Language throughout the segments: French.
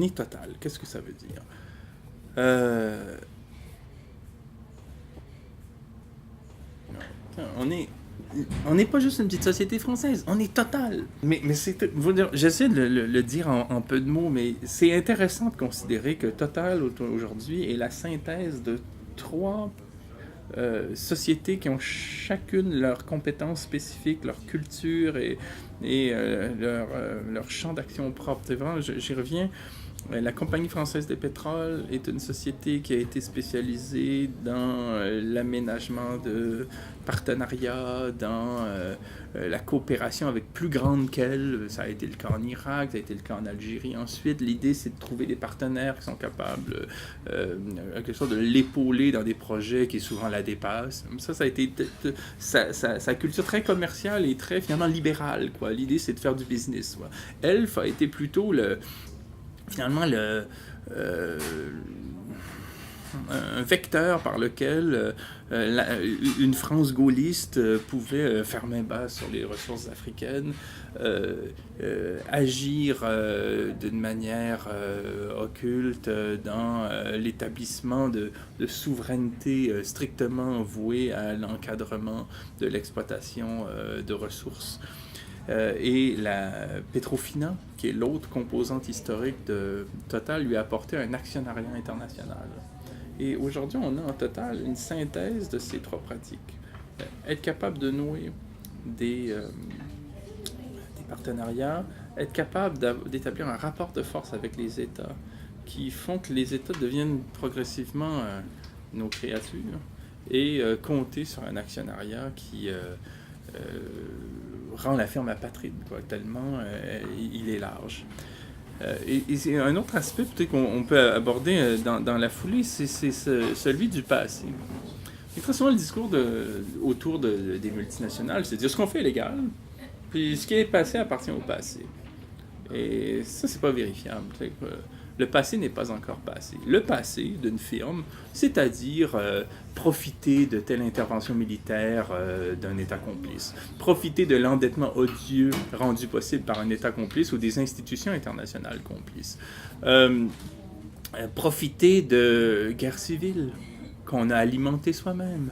on est Total. Qu'est-ce que ça veut dire? On n'est pas juste une petite société française, on est Total. Mais j'essaie de le dire en peu de mots, mais c'est intéressant de considérer que Total aujourd'hui est la synthèse de trois sociétés qui ont chacune leurs compétences spécifiques, leur culture et leur champ d'action propre. C'est vraiment, j'y reviens. La Compagnie française des pétroles est une société qui a été spécialisée dans l'aménagement de partenariats, dans la coopération avec plus grande qu'elle. Ça a été le cas en Irak, ça a été le cas en Algérie. Ensuite, l'idée, c'est de trouver des partenaires qui sont capables, quelque chose de l'épauler dans des projets qui souvent la dépassent. Ça a été sa culture très commerciale et très finalement libérale, quoi. L'idée, c'est de faire du business, quoi. Elf a été plutôt finalement un vecteur par lequel une France gaulliste pouvait faire main basse sur les ressources africaines, agir d'une manière occulte dans l'établissement de souveraineté strictement vouée à l'encadrement de l'exploitation de ressources. Et la Petrofina, qui est l'autre composante historique de Total, lui a apporté un actionnariat international. Et aujourd'hui, on a en Total une synthèse de ces trois pratiques. Être capable de nouer des partenariats, être capable d'établir un rapport de force avec les États qui font que les États deviennent progressivement nos créatures et compter sur un actionnariat qui rend la firme apatride, quoi, tellement il est large. Et c'est un autre aspect peut-être qu'on peut aborder dans la foulée, c'est celui du passé. Et très souvent, le discours autour des multinationales, c'est de dire ce qu'on fait est légal, puis ce qui est passé appartient au passé. Et ça, c'est pas vérifiable. Le passé n'est pas encore passé. Le passé d'une firme, c'est-à-dire profiter de telle intervention militaire d'un État complice, profiter de l'endettement odieux rendu possible par un État complice ou des institutions internationales complices, profiter de guerres civiles qu'on a alimentées soi-même,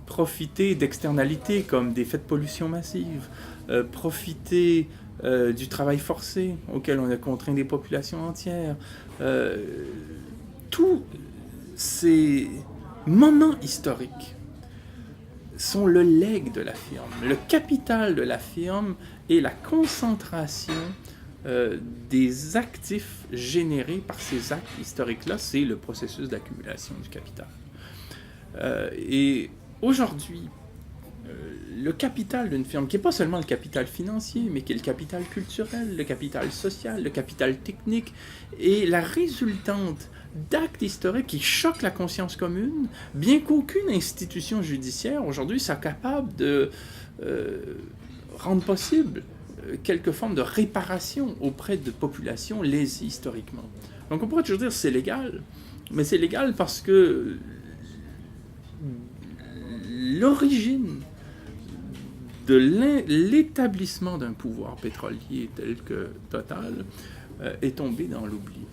profiter d'externalités comme des faits de pollution massive, profiter du travail forcé auquel on a contraint des populations entières. Tous ces moments historiques sont le legs de la firme. Le capital de la firme est la concentration des actifs générés par ces actes historiques-là. C'est le processus d'accumulation du capital. Et aujourd'hui, le capital d'une firme, qui n'est pas seulement le capital financier, mais qui est le capital culturel, le capital social, le capital technique, est la résultante d'actes historiques qui choquent la conscience commune, bien qu'aucune institution judiciaire aujourd'hui soit capable de rendre possible quelque forme de réparation auprès de populations lésées historiquement. Donc on pourrait toujours dire c'est légal, mais c'est légal parce que l'origine de l'établissement d'un pouvoir pétrolier tel que Total est tombé dans l'oubli.